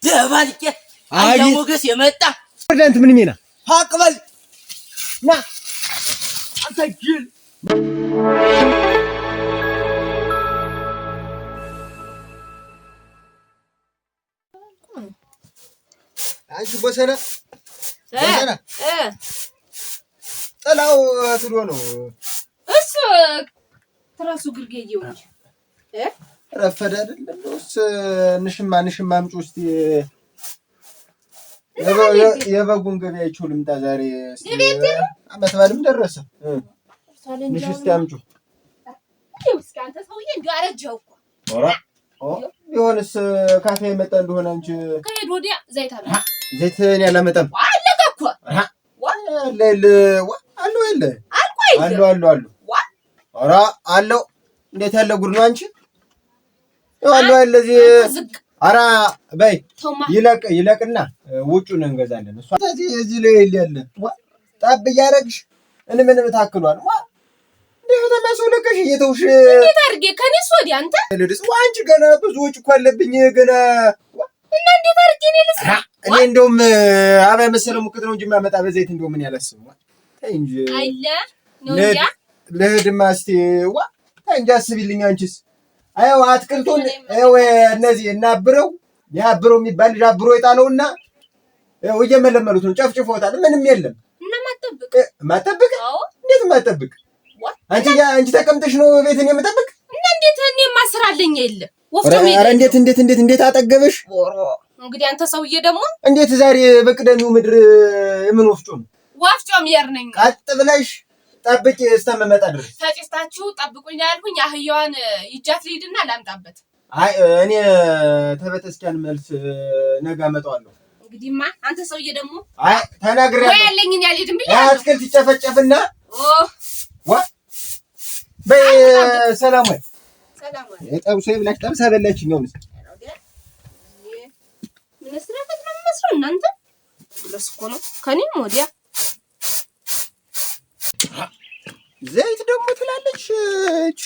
ደባልቄ አያሞገስ የመጣ ወዳንት ምን ሚና አቅበል ና አታጅል አንቺ ቦሰና ጥላው ትዶ ነው እሱ ትራሱ ግርጌ ይውጭ ረፈደ አይደለስ ንሽማ አምጪ እስቲ የበጉን ገበያ ይችላል ምጣ ዛሬ አመት ባልም ደረሰ ንሽ እስቲ አምጪ እስኪ አንተ ሰውዬ እንዲያረጀው እኮ ኦራ ቢሆንስ ካፌ መጣ እንደሆነ አንቺ ከሄድ ወዲያ ዘይት አለ ዘይትን ያላመጣም አለቀ እኮ ለለ አሉ ኦራ አለው እንዴት ያለ ጉድ ነው አንቺ ያለው ለዚህ አራ በይ ይለቅና ውጩን እንገዛለን እሷ እዚህ ላይ ያለ ጣብ ያረግሽ ምንም ታክሏል እንዴት ተማሶለከሽ እየተውሽ እንዴት አድርጌ ከኔስ ወዲያ አንተ ለድስ አንቺ ገና ብዙ ወጭ እኮ አለብኝ ገና እና እንዴት አድርጌ ነው ልስ እኔ እንደውም አባይ መሰለው ሙቀት ነው እንጂ ማመጣ በዘይት እንደው ምን ያላስብ ተይ እንጂ አይለ ነው ያ ለህድማ እስቲ እንጂ አስቢልኝ አንቺስ አየው አትክልቱን አየው እነዚህ እናብረው ያብረው የሚባል ልጅ አብሮ ይጣለውና ያው እየመለመሉት ነው ጨፍጭፎታል ምንም የለም እና ማጠብቅ እንዴት ማጠብቅ አንቺ ተቀምጠሽ ነው ቤትን የምጠብቅ እና እንዴት እኔ ማስራለኝ የለ ወፍጮ ኧረ እንዴት አጠገበሽ እንግዲህ አንተ ሰውዬ ደግሞ እንዴት ዛሬ በቅደሚው ምድር የምን ወፍጮ ነው ወፍጮም የርነኝ ቀጥ ብለሽ ጠብቂ እስተመመጣ ድረስ ታጭስታችሁ ጠብቁኝ ያልኩኝ አህያዋን ይጃት ልሂድና ላምጣበት አይ እኔ ተበተስኪያን መልስ ነገ አመጣዋለሁ እንግዲህማ አንተ ሰውዬ ደግሞ አይ ተናግሬያለሁ ወይ ያለኝን ያልሄድም ብያለሁ አትክልት ይጨፈጨፍና በይ ሰላም ወይ የጠብሶ ይብላሽ ጠብሳ በላችኝ ነው ምን መስራት ነው መስራት እናንተ ድረስ እኮ ነው ከኔም ወዲያ ዘይት ደግሞ ትላለች እቺ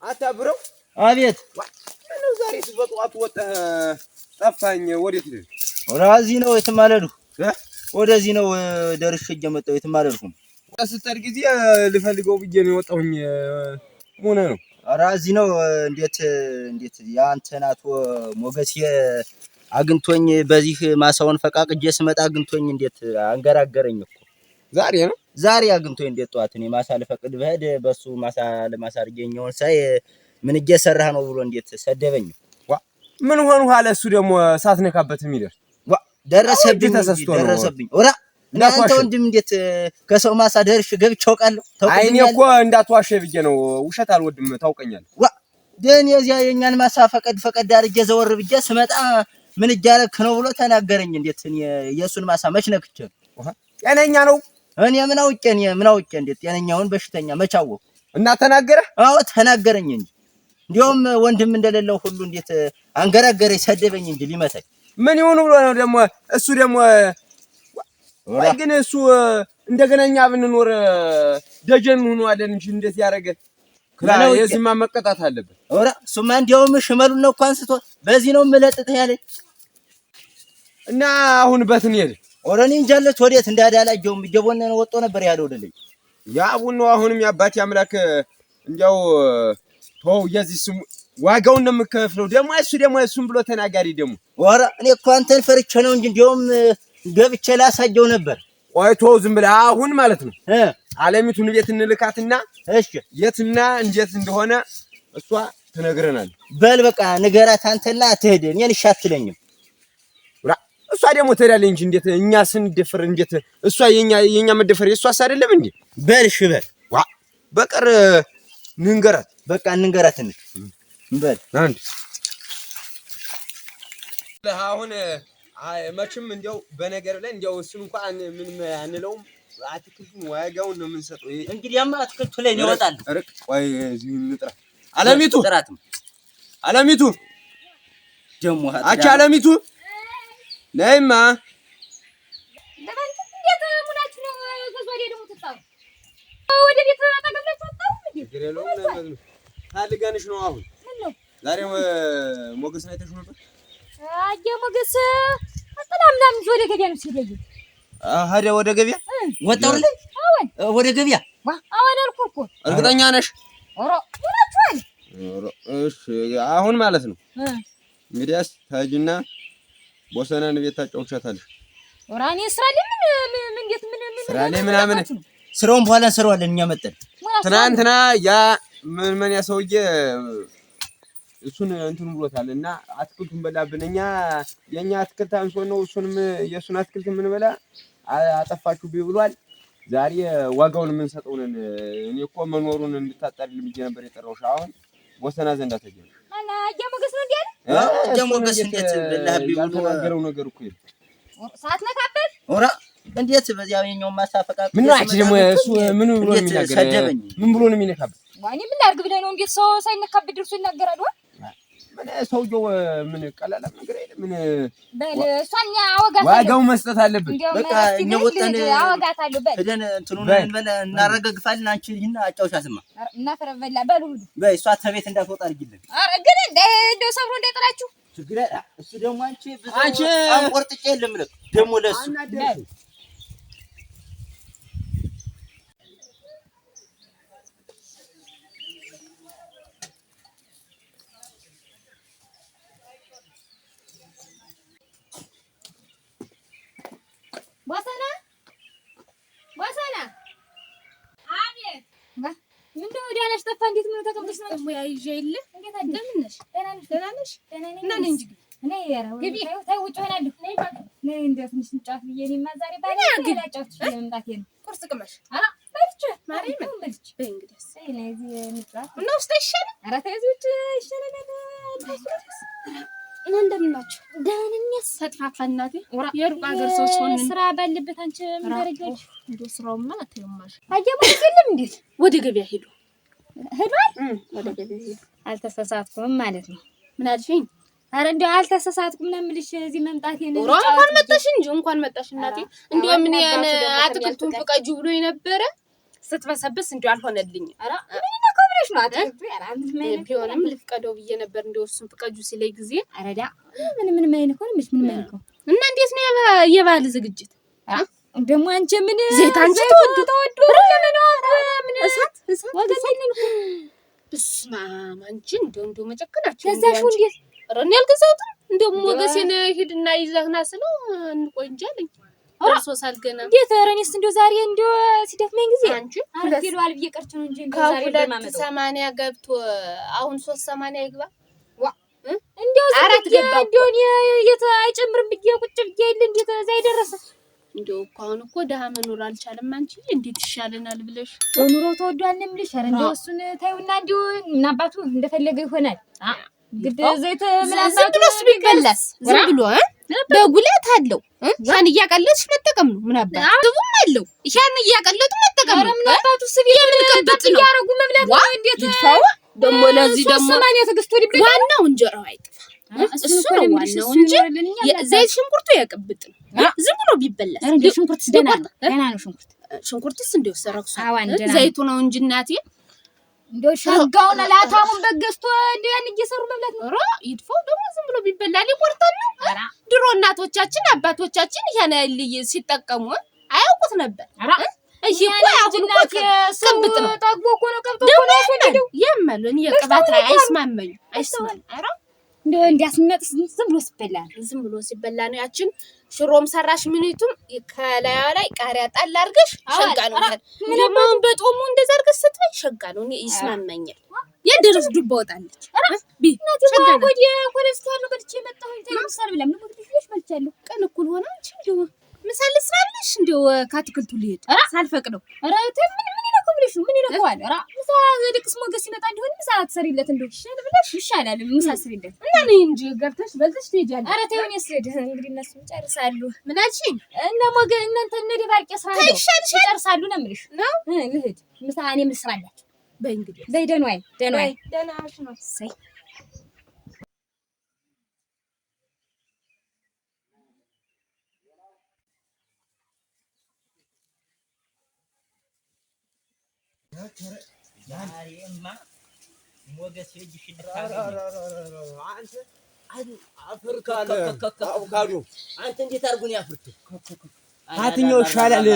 አታብረው አቤት ነው ዛሬ በጧት ወጣ ጠፋኝ ወዴት ነው ወራዚ ነው የተማለዱ ወደዚህ ነው ደርሼ እየመጣሁ የተማለድኩ አስተር ጊዜ ልፈልገው ብዬ ነው የወጣሁኝ ሞነ ነው ወራዚ ነው እንዴት ያንተናት ሞገስ አግንቶኝ በዚህ ማሳውን ፈቃቅጄ ስመጣ አግንቶኝ እንዴት አንገራገረኝ እኮ ዛሬ አግንቶኝ እንዴት ጧት እኔ ማሳ ልፈቅድ በሄድ በሱ ማሳ ለማሳርገኛውን ሳይ ምን እየሰራህ ነው ብሎ እንዴት ሰደበኝ ምን ሆነ ኋላ እሱ ደግሞ ሳትነካበት የሚደርስ ደረሰብኝ ወራ እናንተ ወንድም እንዴት ከሰው ማሳ ደርሽ ገብቼ አውቃለሁ አይኔ እኮ እንዳትዋሸ ብዬ ነው ውሸት አልወድም ታውቀኛለህ ደን የዚያ የኛን ማሳ ፈቀድ አድርጌ ዘወር ብዬ ስመጣ ምን እያረክ ነው ብሎ ተናገረኝ እንዴት የሱን ማሳ መች ነክቼ ጤነኛ ነው እኔ ምን አውቄ እንዴት ጤነኛውን በሽተኛ መቻወው እና ተናገረ አዎ ተናገረኝ እንጂ እንዲያውም ወንድም እንደሌለው ሁሉ እንዴት አንገራገረኝ ሰደበኝ እንጂ ሊመታኝ ምን ይሁን ብሎ ነው ደግሞ እሱ ደግሞ ወይ ግን እሱ እንደገናኛ ብንኖር ደጀን ሆኖ አይደል እንጂ እንዴት ያረገ የዚህማ መቀጣት አለበት ኦራ ሱማ እንዲያውም ሽመሉን ነው እንኳን ስቶ በዚህ ነው መለጥተህ ያለኝ እና አሁን በትን ይሄድ ኦራኒ እንጃለት ወዴት እንዳዳላጀው እየቦነ ነው ወጥቶ ነበር ያለው ወደለኝ ያቡን ነው አሁንም ያባቲ አምላክ እንዲያው ተው የዚህ ስሙ ዋጋውን ነው የምከፍለው ደግሞ እሱም ብሎ ተናጋሪ ደግሞ ኦራ እኔ እኮ አንተን ፈርቼ ነው እንጂ እንዲያውም ገብቼ ላሳየው ነበር ቆይቶ ዝም ብለህ አሁን ማለት ነው ዓለሚቱን ቤት እንልካትና እሺ የትና እንዴት እንደሆነ እሷ ተነግረናል በል በቃ ንገራት አንተና አትሄድ እኔን ሻትለኝም እሷ ደግሞ ትሄዳለች እንጂ እንዴት እኛ ስንደፍር እንዴት እሷ የኛ መደፈር የሷስ አይደለም እንዴ በል እሺ በል በቀር ንንገራት በቃ እንንገራት በል አንድ አሁን መቼም እንዲያው በነገር ላይ እንዲያው እሱን እንኳን ምን አንለውም አትክልቱን ዋጋውን ነው የምንሰጠው እንግዲህ ያማ አትክልቱ ላይ ነው ይወጣል አረቅ ወይ እዚህ እንጥራ አለሚቱ አለሚቱ ደሞ አቻ አለሚቱ ነይማ እንዴት ሙላችሁ ነው ከዞዴ ደግሞ ተጣው ወደ ቤት አጠገብላችሁ ወጣው እንዴ ግሬሎም ታልጋንሽ ነው አሁን ዛሬ ሞገስ ላይ ተሾመ አየ ሞገስ አጥላምላም ወደ ገበያ ነው ሲሄድ ሄደ ወደ ገበያ ወጣው ላይ ወደ ገበያ አሁን አልኩህ እኮ እርግጠኛ ነሽ? ኦሮ ወራችኋል እሺ አሁን ማለት ነው እንግዲያስ ታጅና ቦሰናን ቤት ታጫውቻታለሽ ወራኔ ስራለ ምን እንዴት ምን ስራለ ምናምን ስራውን በኋላ እንሰራዋለን እኛ መጠን ትናንትና ያ ምን ያ ሰውዬ እሱን እንትን ብሎታልና አትክልቱን በላብንኛ የኛ አትክልት አንሶ ነው እሱንም የሱን አትክልት ምን በላ አጠፋችሁ ብሏል ዛሬ ዋጋውን ምን ሰጠውነን እኔ እኮ መኖሩን እንድታጣልል ብዬ ነበር የጠራውሽ አሁን ወሰና ዘንዳ ተገኘ አላ ጀሞገስ ነው እንዴ ጀሞገስ እንዴት በላህ ቢሉ ነገረው ነገር እኮ ይል ሰዓት ነካበት ኦራ እንዴት በዚያው የኛው ማሳፈቃ ምን ነው አቺ ደግሞ እሱ ምን ብሎ ነው የሚናገር ምን ብሎ ነው የሚነካበት ዋኔ ምን ላድርግ ብለህ ነው እንዴት ሰው ሳይነካበት ድርሶ ይናገራል ወይ ምን ሰውየው ምን ቀላል ነገር አይደለም ምን በል እሷን አወጋታለሁ ዋጋው መስጠት አለብን በቃ እኛ ወጣን አወጋታለሁ በል ሄደን እንትኑን እንበል እናረጋግፋለን አንቺ ይሄን አጫውሻትማ እና ፈረበላ በል ሁሉ በይ እሷ ተቤት እንዳትወጣ አድርጊልን አረ ግን እንደው ሰብሮ እንዳይጠላችሁ ችግር እሱ ደግሞ አንቺ አንቆርጥጬ የለም ልክ ደግሞ ለሱ ወሰና አቤት ምንድነው ዳነሽ ጠፋ እንዴት ምን ተቀምጠሽ ነው ሙያ ይዤ የለ እንዴት እንደምን ነሽ ደህና ነሽ እና ነኝ እንጂ እኔ ያራው ታይ ውጭ ሆናለሁ ነይ እንዴት ትንሽ እንጫወት ብዬ እኔማ ዛሬ ባለ ላጫውትሽ ለመምጣቴ ነው ቁርስ ቅመሽ ኧረ በልቼ ማርያም በልቼ በእንግዲህ ነይ እዚህ እንጫወት እና ውስጥ ይሻላል ኧረ ተይ እዚህ ውጭ ይሻላል እና እንደምን ናችሁ? ደህና ነኝ። ተጥፋፋ እናቴ የሩቅ ሀገር ሰዎች ሆነን ስራ ባለበት አንቺ ምን ታደርጊያለሽ? እንደው ስራውማ አትይውማሽ አየማ አይደለም እንዴት ወደ ገበያ ሄዷል ወደ ገበያ ሄዱ አልተሳሳትኩም ማለት ነው ምን አልሽኝ? ኧረ እንደው አልተሳሳትኩም ነው የምልሽ እዚህ መምጣቴ ነው እንኳን መጣሽ እናቴ እንደው ምን ያን አትክልቱን ፍቀጁ ብሎኝ ነበረ ስትበሰብስ እንደው አልሆነልኝ ኧረ ምን ነካብለሽ ነው አትክልቱ ኧረ አንተ ምን ቢሆንም ልፍቀደው ብዬ ነበር እንደው እሱን ፍቀጁ ሲለኝ ጊዜ አረዳ ምን ማይነከው ምን ማይነከው እና እንዴት ነው የባህል ዝግጅት ደግሞ አንቺ ምን ዘይት አንቺ ተወዱ ምን እሳት ወገን በስመ አብ አንቺ እንደው መጨከናችሁ ለዛሹ እንዴት ረን ያልገዛሁት እንደው ሞገሴን ሂድና ይዘህና ስለው እንቆይ እንጂ አለኝ እርሶ ሳልገና እንዴት ረኒስ እንደው ዛሬ እንደው ሲደክመኝ ጊዜ አንቺ አርገሏል ብዬ ቀርቼ ነው እንጂ እንደው ዛሬ ለማመጣው 80 ገብቶ አሁን 380 ይግባ ዋ እንደው አራት ገባ እንደው የት አይጨምርም ብዬ ቁጭ ብዬ አይደል እንዴት እዛ ይደረሰ እንደው አሁን እኮ ደሃ መኖር አልቻለም አንቺ እንዴት ይሻለናል ብለሽ ኑሮ ተወዷል ነው የምልሽ ኧረ እንደው እሱን ታዩና እንደው ምን አባቱ እንደፈለገ ይሆናል ግድ ዘይት ምናምን ዝም ብሎስ ቢበላስ ዝም ብሎ በጉለት አለው ያን እያቀለጥሽ መጠቀም ነው ምን አባቱ ጥቡም አለው ያን እያቀለጡ መጠቀም ነው ምን አባቱ ስብ የምንቀበጥ ነው ያረጉ መብላት ነው እንዴት ይፋው ደሞ ለዚህ ደሞ ማንያ ተገስቶ ሊብለ ዋናው እንጀራው አይጥፋ እሱ ነው ዋናው እንጂ ዘይት ሽንኩርቱ ያቀብጥ ነው ዝም ብሎ ቢበላስ እንዴ ሽንኩርት ደና ነው ሽንኩርትስ እንደው ሰረክሱ ዘይቱ ነው እንጂ እናቴ እንደው ሸጋውን ላታሙን በገዝቶ እንደው ያን እየሰሩ መብላት ነው ራ ይድፈው ደግሞ ዝም ብሎ ቢበላ ሊቆርጣል ነው ድሮ እናቶቻችን አባቶቻችን ያን ልይ ሲጠቀሙ አያውቁት ነበር እሺ እኮ አሁን እናቴ ቀብጥ ነው ጠግቦ እኮ ነው ቀብጦ እኮ ነው ያፈደው የማሉን የቅባት አይስማመኝ ራ እንደው እንዲያስመጥስ ዝም ብሎ ሲበላ ነው ያችን ሽሮም ሰራሽ ምንይቱም ከላያ ላይ ቃሪያ ጣል አድርገሽ ሸጋ ነው ደግሞ በጦሙ እንደዛ አድርገሽ ስትበይ ሸጋ ነው ይስማመኛል የደረስ ዱባ ወጣለች ሸጋ ነው ወዲያ ኮሌስትሮል በልቼ መጣሁ ምሳል ብላ ምን ወጥተሽ በልቻለሁ ቀን እኩል ሆነ አንቺ እንደው ምሳል ስራልሽ እንደው ካትክልቱ ልሄድ ሳልፈቅደው ኧረ ምን ይነኩልሽ ምን ይነኩዋል ኧረ ምሳ ዘድቅስ ሞገስ ሲመጣ እንደሆነ ምሳ አትሰሪለት እንደው ይሻል ብለሽ ይሻላል ምሳ አትሰሪለት እና ነይ እንጂ ገብተሽ በልተሽ ትሄጃለሽ ኧረ ተይውን ይስድ እንግዲህ እነሱ ይጨርሳሉ ምን አልሽኝ እነ ሞገ እናንተ እነ ደባርቄ ስራ ነው ይጨርሳሉ ነው የምልሽ ነው ልሂድ ምሳ እኔ ምስራላችሁ በይ እንግዲህ በይ ደህና ደህናሽ ነው ሰይ ሞገስ እጅሽ አንተ አፍርካለ አቮካዶ አንተ እንዴት አድርጎ ነው ያፍርኩት? የትኛው ይሻላል?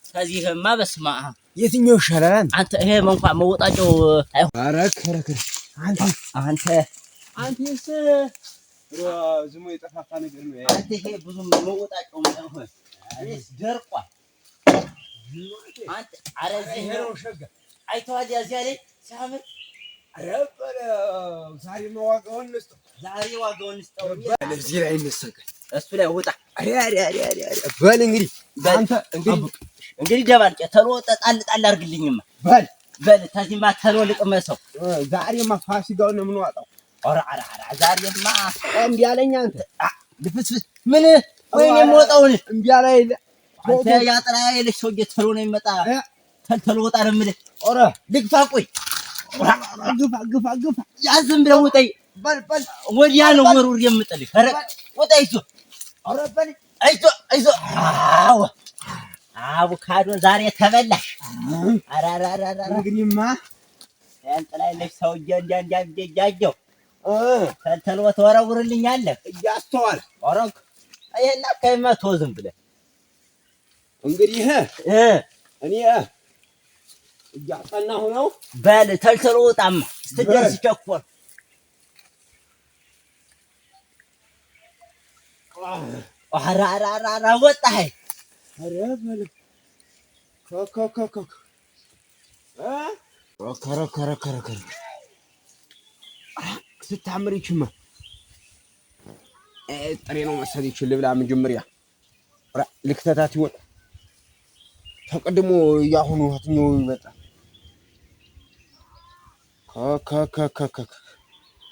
ከዚህማ በስማ የትኛው ይሻላል? አንተ ይሄ እንኳን መወጣጫው ኧረ ከረከረ አንተስ ዝም የጠፋፋ ነገር ነው። አንተ ይሄ ብዙም መወጣጫው ነው ደርቋል። አንተ አረዚህ ነው ሸጋ አይተዋል። ያዚያ ላይ ሲያምር አረበለ ዛሬ ዋጋውን እንስጠው። እዚህ ላይ እንሰቀ እሱ ላይ ወጣ። በል እንግዲህ አንተ እንግዲህ ደባልቄ ተሎ ጣል አድርግልኝማ። በል ታዚማ ተሎ ልቅመሰው። ዛሬማ ፋሲካውን ነው የምንዋጣው። ኧረ ዛሬማ እምቢ አለኝ። አንተ ልፍስፍስ ምን ወይኔ የምወጣውን እምቢ አለኝ። አንተ ያጥራ የለሽ ሰውዬ ተሎ ነው የሚመጣ። ተሎ ወጣ ነው የምልህ። ኧረ ልግፋ ቆይ ግፋ ያዝም ብለው ውጠይ። በል ወዲያ ነው ወሩር የምጥልህ። ኧረ ወጣ ይዞ ኧረ በል አይዞ አቮካዶ ዛሬ ተበላሽ። እንግዲህማ ያንጥላልሽ ሰውዬ እንጃጃጀው ተልተሎ ተወረውርልኛለህ እያስተዋል። ኧረ ይሄና ከመቶ ዝም ብለህ እንግዲህ እኔ እያጠናሁ ነው። በል ተልተሎ ወጣማ ስትደርስ ቸኮል። ኧረ ወጣህ። ኧረ በል ከረ ስታምር ይችማ ጥሬ ነው መሰለኝ። ይችል ልብላ መጀመሪያ ልክተታት ይወጣ ተቀድሞ ያሁኑ አትኛው ይመጣል።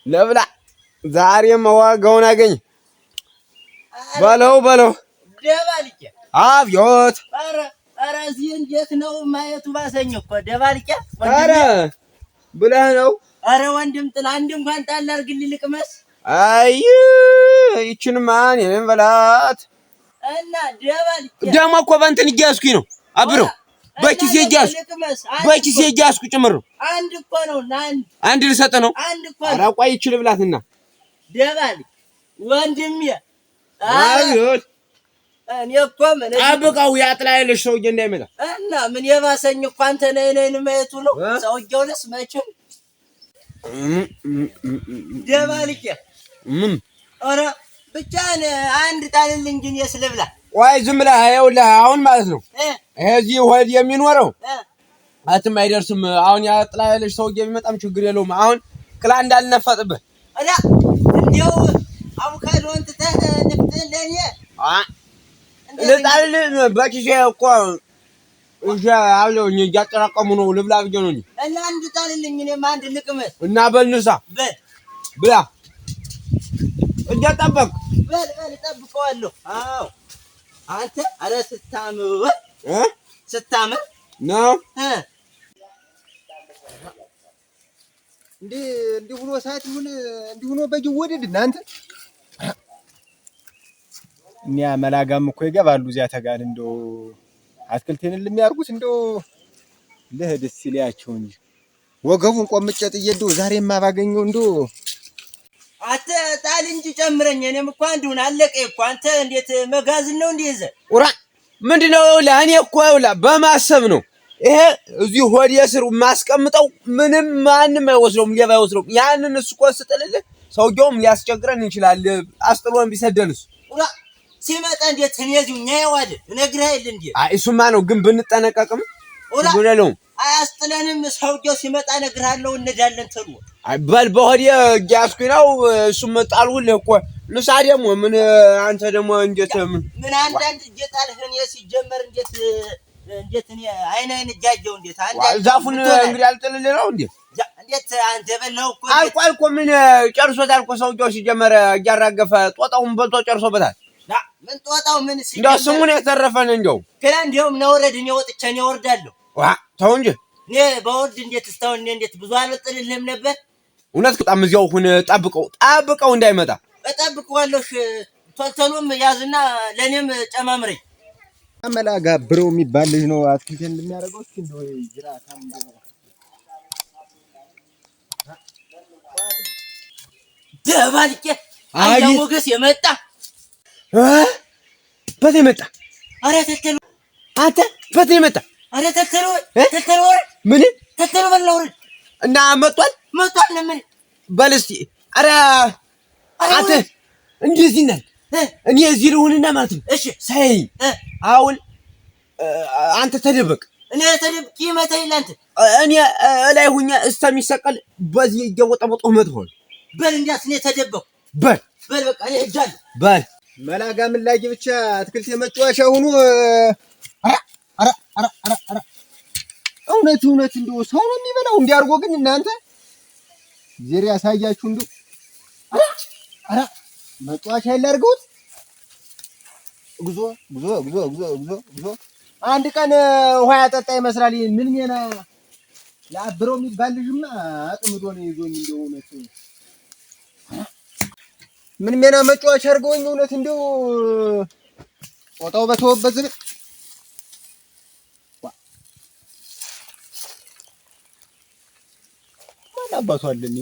ለብላ ዛሬም ዋጋውን አገኝ። በለው ደባልቄ አብዮት። ኧረ እዚህ እንዴት ነው ማየቱ ባሰኝ እኮ ደባልቄ። ኧረ ብለህ ነው? ኧረ ወንድም ጥላ አንድ እንኳን ጣል አድርግልኝ ልቅመስ። አይ ይችን ማን የኔን በላት እና ደባልቄ ደግሞ እኮ በእንትን እያዝኩኝ ነው። አብረው በኪሴ እያዝኩ ጭምር ነው። አንድ እኮ ነው። አንድ ልሰጥ ነው። አንድ እኮ ኧረ ቆይ ይችል ብላትና ደባልቄ ወንድሜ አብዮት። እኔ እኮ ምን ጠብቀው ያጥላልሽ ሰውዬ እንዳይመጣ እና ምን የባሰኝ እኮ አንተ ነይነይን ማየቱ ነው። ሰውዬውንስ መቼም ደባልቄ ኧረ ብቻህን አንድ ጣልልኝ እንጂ እኔስ ልብላ። ቆይ ዝም ብለህ ይኸውልህ አሁን ማለት ነው ይሄ እዚህ ሆድ የሚኖረው አትም አይደርስም። አሁን ያጥላልሽ ሰውዬ ቢመጣም ችግር የለውም። አሁን ክላ እንዳልነፈጥብህ እንዲያው አቮካዶን ትተህ ንፍጥህን ለእኔ ልጣልልህ በኪሴ እኮ አለሁኝ እያጠራቀሙ ነው። ልብላ ብዬ ነው እና አንድ ጣልልኝ እኔም አንድ ልቅመስ እና በል ንሳ ብላ እያጠበቅ በል እጠብቀዋለሁ። አዎ አንተ ኧረ ስታምር ነው እንዲህ ሆኖ ሰዓት ይሁን እንዲህ ሆኖ በጅወደድ እናንተ እኛ መላጋም እኮ ይገባሉ እዚያ ተጋን እንደው አትክልቴን ለሚያርጉት እንደው ለህደስ ሲላያቸው እንጂ ወገቡን ቆምጬ ጥዬ እንደው ዛሬማ ባገኘው እንደው አተ ጣል እንጂ ጨምረኝ። እኔም እኮ አንዱን አለቀ እኮ አንተ እንዴት መጋዝን ነው እንዴ ይዘህ ኡራ ምንድነው? ለእኔ እኮ በማሰብ ነው። ይሄ እዚህ ሆዴ ስር ማስቀምጠው ምንም ማንም አይወስደውም፣ ሌባ አይወስደውም። ያንን እሱ እኮ ስጥልልህ ሰውየውም ሊያስቸግረን ይችላል። አስጥሎን ቢሰደንስ ኡራ ሲመጣ እንዴት እኔዚሁኛ ያዋል ነግረህ አይደል እንዴ? አይ እሱማ ነው ግን ብንጠነቀቅም ጉዳለው አያስጥለንም። ሰውየው ሲመጣ ነግርሃለሁ እንዳለን ተሩ አይ በል በሆዴ ያስኩኝ ነው። እሱም ጣልሁልህ እኮ ንሳ ደግሞ ምን አንተ ደግሞ እንዴት ምን አንዳንድ እየጣልህን ሲጀመር እንዴት እኔ አይን እጃጀው እንዴት አንዳንድ ዛፉን እንግዲህ አልጥልልህ ነው እንዴ? እንዴት አንተ በለው እኮ አልቋል እኮ ምን ጨርሶታል እኮ ሰውየው ሲጀመር እያራገፈ ጦጣውን በልቶ ጨርሶበታል። ምን ጦጣው ምን እንደው ስሙን የተረፈን እንደው ከላ እንደውም ነውረድ እኔ ወጥቼ እኔ ወርዳለሁ። ተው እንጂ እኔ በወርድ እንዴት እስታውን እንዴት ብዙ አልጥልልህም ነበር። እውነት በጣም እዚያው ሁን ጠብቀው እንዳይመጣ እጠብቀዋለሁ። ቶልቶሎም ያዝና ለኔም ጨማምረኝ። አመላጋ ብሮ የሚባል ልጅ ነው አትክልቴን እንደሚያደርገው እስኪ እንደው ይጅራታም እንደው ደባልቄ አያ ሞገስ የመጣ በት የመጣ አረ ተተሉ አንተ በት የመጣ አረ ተተሉ ምን ተተሉ በላው እና መጥቷል ለምን በል እስኪ አረ አንተ እንደዚህ ነህ እኔ እዚህ ልሁንና ማለት ነው እሺ ሳይ አሁን አንተ ተደበቅ እኔ ተደብቄ መተይ ላንተ እኔ ላይ ሁኛ እስከሚሰቀል በዚህ እየወጣው መጥሆን በል እንዲያስ እኔ ተደበቁ በል በቃ እኔ ሄጃለሁ በል መላጋ ምላጊ ብቻ አትክልት የመጫወቻ ሆኖ አራ እውነት እንደው ሰው ነው የሚበላው እንዲያርጎ ግን እናንተ ዜር ያሳያችሁ እንደው አራ መጫወቻ ያላርገውት ጉዞ አንድ ቀን ውሃ ያጠጣ ይመስላል ምን ሜና ያብረው የሚባል ልጅማ አጥምዶ ነው ይዞኝ እንደው እውነት ምን ሜና መጫወቻ አርገውኝ እውነት እንደው ወጣው በተወበት ዝም አባቱ አለኝ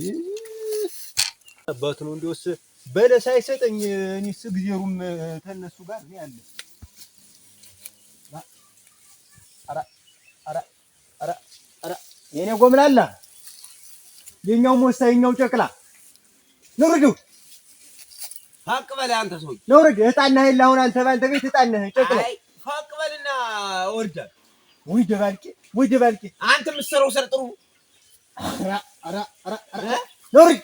አባቱ ነው እንደውስ በለስ አይሰጠኝ እኔስ ግዜሩም ተነሱ ጋር ነው ያለ አራ የኔ ጎምላላ የኛው ሞሳይኛው ጨቅላ ነውርዱ ፋቅ በል አንተ ሰው ነውርዱ ህጣና ኃይል አሁን አንተ ባንተ ቤት ህጣና ጨቅላ አይ ፋቅ በልና ወርዳ ወይ ደባልቂ አንተ ምሰረው ሰርጥሩ አራ ነውርዱ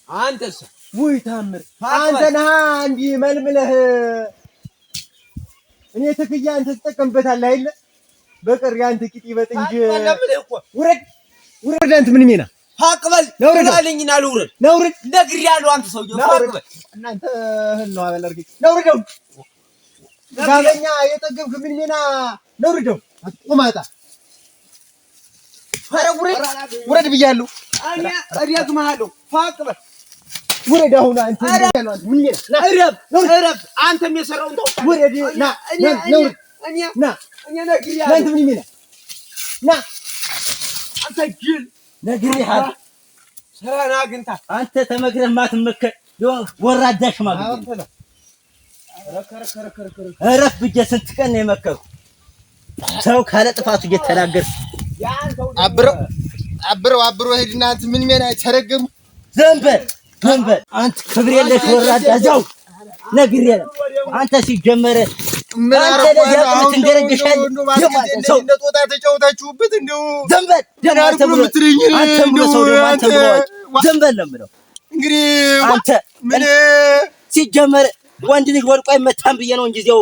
አንተስ ወይ ታምር አንተ ነህ እንዲ መልምለህ እኔ ተክያ አንተ ተጠቀምበታለህ አይደል በቀር ያንተ ቂጥ ይበጥ እንጂ ውረድ አንተ ምን ሚና ፋቅ በል ነውርዳልኝና ልውረድ ነግሬያለሁ አንተ ሰውዬው ፋቅ በል እናንተ እህል ነው አበላርጊ ነውርደው ጋለኛ የጠገብክ ምን ሚና ነውርደው አትቆማጣ ኧረ ውረድ ብያለሁ እኔ እደግምሃለሁ ፋቅ በል ውረድ አሁን አንተ ምን ሚና እረፍ አንተም የሰራውን ተው ውረድ ና ነውርድ እኔ ነግሬያለሁ አንተ ምን ሚና ና አንተ ጅል ነግሬሃለሁ ስራና አግኝታ አንተ ተመክረህ ማትመከር ወራዳ ሽማግሌ እረፍ ብዬ ስንት ቀን ነው የመከርኩ ሰው ካለ ጥፋቱ እየተናገር አብረው ሄድና አንተ ምን ሚና ተረገሙ ዘንበል አንተ ክብር የለሽ ወራዳ እዛው ነግሬሃለሁ አንተ ሲጀመረ ምን አረጋው ትንገረገሻል ሰው እንደጦጣ ተጫውታችሁበት እንደው ዘንበል አንተ ብሎ ምትረኝ አንተ ብሎ ዘንበል ነው የምለው እንግዲህ አንተ ምን ሲጀመር ወንድ ልጅ ወድቆ አይመታም ብዬ ነው እንጂ እዚያው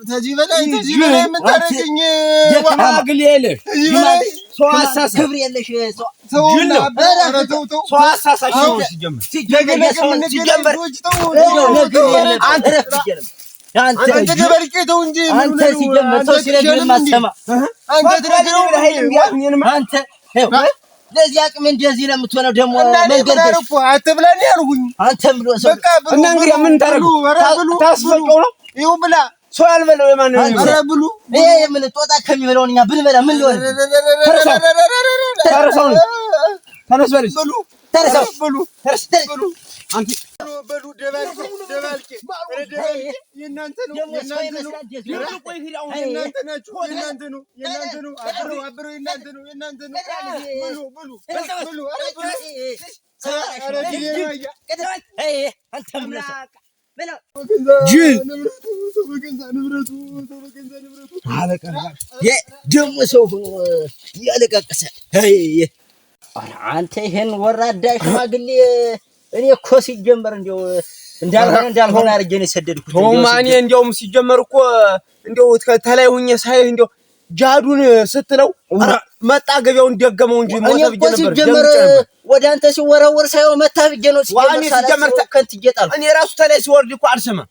ተዚህ በላይ ምን ታረገኝ ሽማግሌ የለሽ ሰው አሳሳ ክብር የለሽ ሰው ሰው አሳሳሽ ነው ሲጀመር አንተ ገበልቄተው እንጂ አንተ ሲጀመር ሰው ሲነግርህ ማሰማ አንተ ትነግረው አንተ ለዚህ አቅም እንደዚህ ነው የምትሆነው ደግሞ መንገድ እኮ አትብላኝ ያልሁኝ አንተም ብሎ ሰው እና እንግዲህ ምን ታረጉ ታስፈልቀው ነው ይኸው ብላ ሰው ያልበለው የማን ነው ኧረ ብሉ ይሄ የምን ጦጣ ከሚበላው እኛ ብንበላ ምን ሊሆን ተረሳው ተነስ በል ብሉ ተረሳው ብሉ ብሉ አንተ በሉ ደባልቄ የእናንተ ነው አብረው የእናንተ ነው ብሉ ጅል ደግሞ ሰው እያለቃቀሰ አንተ ይሄን ወራዳ ሽማግሌ እኔ እኮ ሲጀመር እንደው እንዳልሆነ አድርጌ ነው የሰደድኩት። ቶማኔ እንደውም ሲጀመር እኮ እንደው ተላይ ሁኜ ሳይ እንደው ጃዱን ስትለው መጣ ገበያውን ደገመው እንጂ ሞተ ብዬ ነበር። ሲጀመር ወደ አንተ ሲወረወር ሳይሆን መታ ብዬ ነው ሲጀመር ከንት ይጣል እኔ ራሱ ተላይ ሲወርድ እኮ አልሰማም።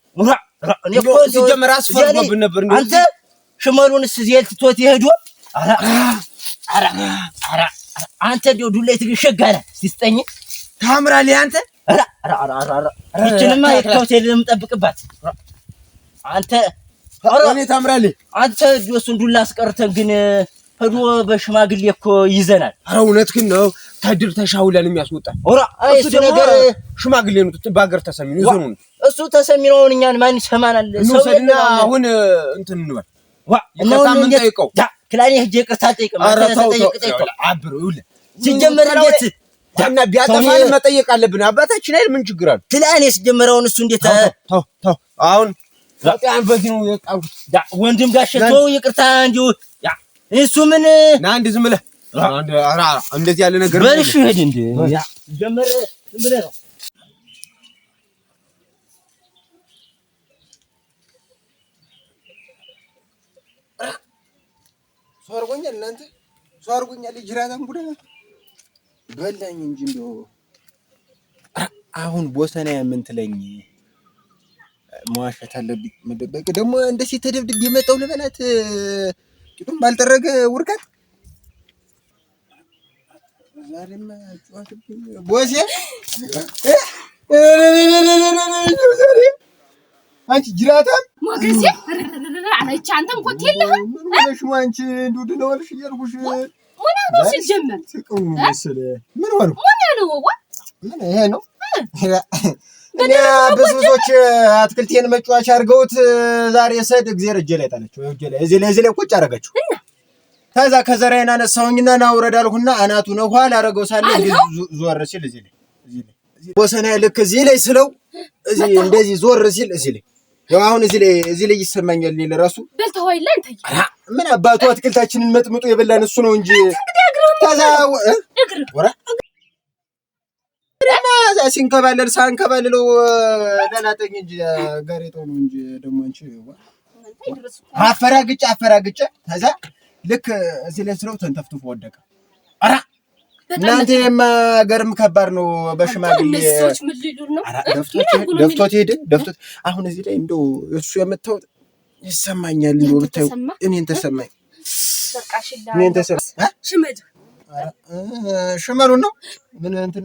እኔ እኮ ሲጀመር አስፈርዶብን ነበር። አንተ ሽመሉንስ ዜል ትቶት ይሄዱ አንተ እንደው ዱሌት ግሸጋና ሲስጠኝ ታምራለህ አንተ እችንማ የከውቴ ልምጠብቅባት አንተ እኔ ታምራለህ አንተ እሱን ዱላ አስቀርተን ግን ሄዶ በሽማግሌ እኮ ይዘናል። ኧረ እውነትህን ነው። ታድር ተሻውለን የሚያስወጣ ኦራ እሱ ነገር ሽማግሌ ነው። በአገር ተሰሚ ነው ይዘኑን። እሱ ተሰሚ ነው። እኛን ማን ይሰማናል? ሰውና አሁን እንትን እንበል እና ምን ጠይቀው ክላኔ ሄጄ ይቅርታ ጠይቀው ጠይቀው አብሮ ይውል ሲጀመር እንዴት እና ቢያጠፋን መጠየቅ አለብን። አባታችን አይደል ምን ችግር አለ? ክላኔ ሲጀመረውን እሱ እንዴት ተው አሁን ዛጣን በዚህ ነው የጣንኩት። ወንድም ጋሸቶ ይቅርታ እንዲሁ እሱ ምን ና እንደ ዝም ብለህ እንደዚህ ያለ ነገር በልሽ ሄድ እንደ ጀመረ ዝም ብለህ ነው ሷርጎኛል። እናንተ ሷርጎኛል። ይጅራታም ጉዳ በላኝ እንጂ እንደው አሁን ቦሰና ምን ትለኝ መዋሸት አለብኝ። መደበቅ ደግሞ እንደዚህ ተደብድብ የመጣው ለበላት ቂጡም ባልጠረገ ውርቀት ዛሬማ ጫዋትብኝ ቦሴ አንቺ ጅራታም ሞገሴ አለች። አንተም ኮት የለህም ምን ሆነሽ ነው አንቺ? እንደው ደህናዋልሽ እያልኩሽ ምን ነው ሲጀመር ስቀው መሰለህ። ምን ሆነ ምን ይሄ ነው? እኔ ብዙዎች አትክልቴን መጫወቻ አድርገውት ዛሬ ሰድ እግዚአብሔር እጄ ላይ ጣለችው። እዚህ ላይ ቁጭ አደረገችው። ከዛ ከዘራዬን አነሳሁኝና ና ውረድ አልኩና አናቱ ነው ኋላ አደረገው ሳለ ዞር ሲል እዚህ ላይ ቦሰና ልክ እዚህ ላይ ስለው እዚህ እንደዚህ ዞር ሲል እዚህ ላይ ያው አሁን እዚህ ላይ ይሰማኛል። ሌላ ራሱ በልተው አይላ እንተይ ምን አባቱ አትክልታችንን መጥምጦ የበላን እሱ ነው እንጂ ከዛ ወራ እና ሲንከባለል ሳንከባለለው ለናጠኝ እንጂ ጋሬጣው ነው እንጂ ደግሞ አንቺ አፈራግጬ ከዛ ልክ እዚህ ላይ ስለው ተንተፍትፎ ወደቀ። አራ እናንተ የማገርም ከባድ ነው። በሽማግሌ እነሱች ምን ሊሉ ነው? ደፍቶት አሁን እዚህ ላይ እንደው እሱ የመታው ይሰማኛል። እንደው ብታዩ እኔን ተሰማኝ። ሽመሉ ነው ምን እንትን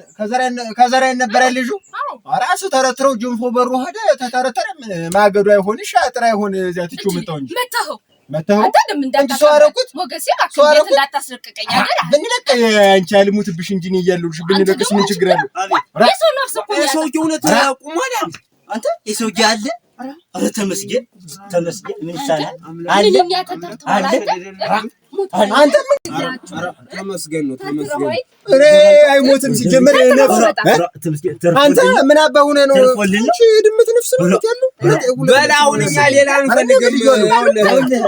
ከዘራ ነበር ልጁ ራሱ ተረትረው ጅንፎ በሩ ሄደ። ተተረተረ ምን ማገዱ አይሆንሽ አጥራ አይሆን እዚያ ትቹ መጣው እንጂ መጣው አንተ እንዳታረቁት ሞገሴ አክብረት እንዳታስረቀቀኝ አይደል? ብንለቀ አንቺ አልሙትብሽ እንጂ ነው እያለሁሽ ብንለቅስ ምን ችግር አለው? የሰው ነፍስ እኮ የሰው እውነት ቁሟል። አንተ የሰው አለ። ኧረ ተመስገን ምን ይሳናል አለ አንተ ተመስገን ነው ተመስገን። ኧረ አይሞትም ሲጀመር አንተ ምን አባ ሆነ ነው እንጂ ድምት ነፍስ ነው ያለው። በላውን እኛ ሌላ እንፈልግም።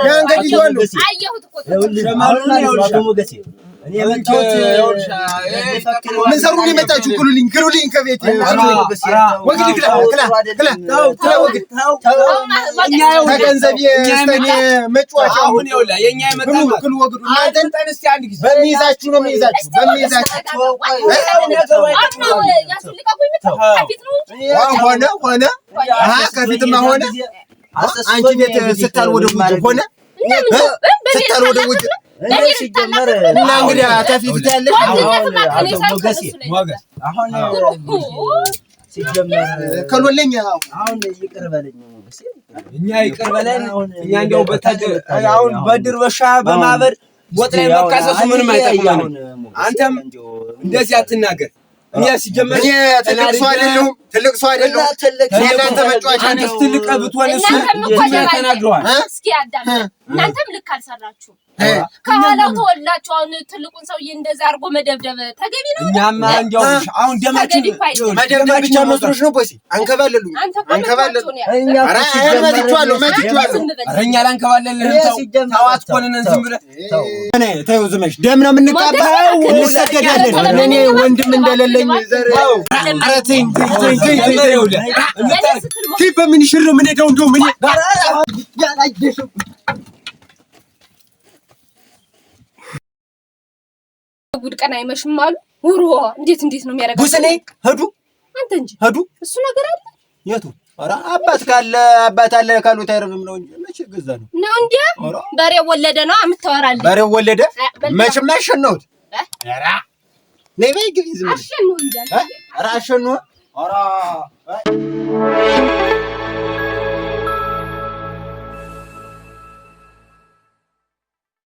ያንገድዩዋለሁ አየሁት እኮ ሸማሉን ያውልሽ ሞገሴ እኔ መጣሁት ምን ሰሩ ነው የመጣችሁ? ክሉልኝ ከቤት ወግድ ክላ ተገንዘብ የስተኔ መጫወቻ አሁን ይውላ የኛ የመጣው ክሉ ወግዱ እናንተን ተነስቲ አንድ ጊዜ በሚይዛችሁ ነው የሚይዛችሁ ሆነ ከፊትማ ሆነ አንቺ ቤት ስታል ወደ ውጭ ሆነ ስታል ወደ ውጭ ሲጀመር እና እንግዲህ ከፊት ያለሽ አሁን ሲጀመር ከሎለኝ አሁን ይቅር በለኝ ሞገሴ። እኛ ይቅር በለን። እኛ እንደው በታደር አሁን በድር በሻ በማበር ወጥ ላይ መካሰሱ ምንም አይጠቅም። አንተም እንደዚህ አትናገር። እኛ ሲጀመር ትልቅ ሰው አይደለሁም። እናንተ መጫወቻ አንተስ ትልቅ ብትሆን እሱ ተናግረዋል። እስኪ አዳም እናንተም ልክ አልሰራችሁም። ከኋላው ተወላችሁ አሁን ትልቁን ሰውዬ እንደዛ አድርጎ መደብደብ ተገቢ ነው? እኛማ እንደው አሁን ደማችን መደብደብ ብቻ መስሎሽ ነው? ቦሲ አንከባለሉኝ እኛ እኛ ላንከባለልን ተዋት ኮነን ዝም ብለህ ተው ዝመሽ ደም ነው የምንቀባው። እንሰገዳለን። እኔ ወንድም እንደሌለኝ ዘር አረተኝ በምን ይሽር ነው ምን ሄደው እንደው ምን ያላየሽው ጉድ ቀን አይመሽም አሉ። ውሮ እንዴት ነው የሚያረጋው? ጉስኔ ሄዱ አንተ እንጂ ሄዱ እሱ ነገር አለ የቱ? ኧረ አባት አለ ካሉት አይረብም ነው እንጂ መቼ ገዛ ነው እንዴ? በሬ ወለደ ነው አምታወራለህ? በሬ ወለደ መቼም አይሸነውት። ኧረ ነይ በይ ግቢ ዝም ብለሽ አሸነው እንጂ ኧረ አሸነው ኧረ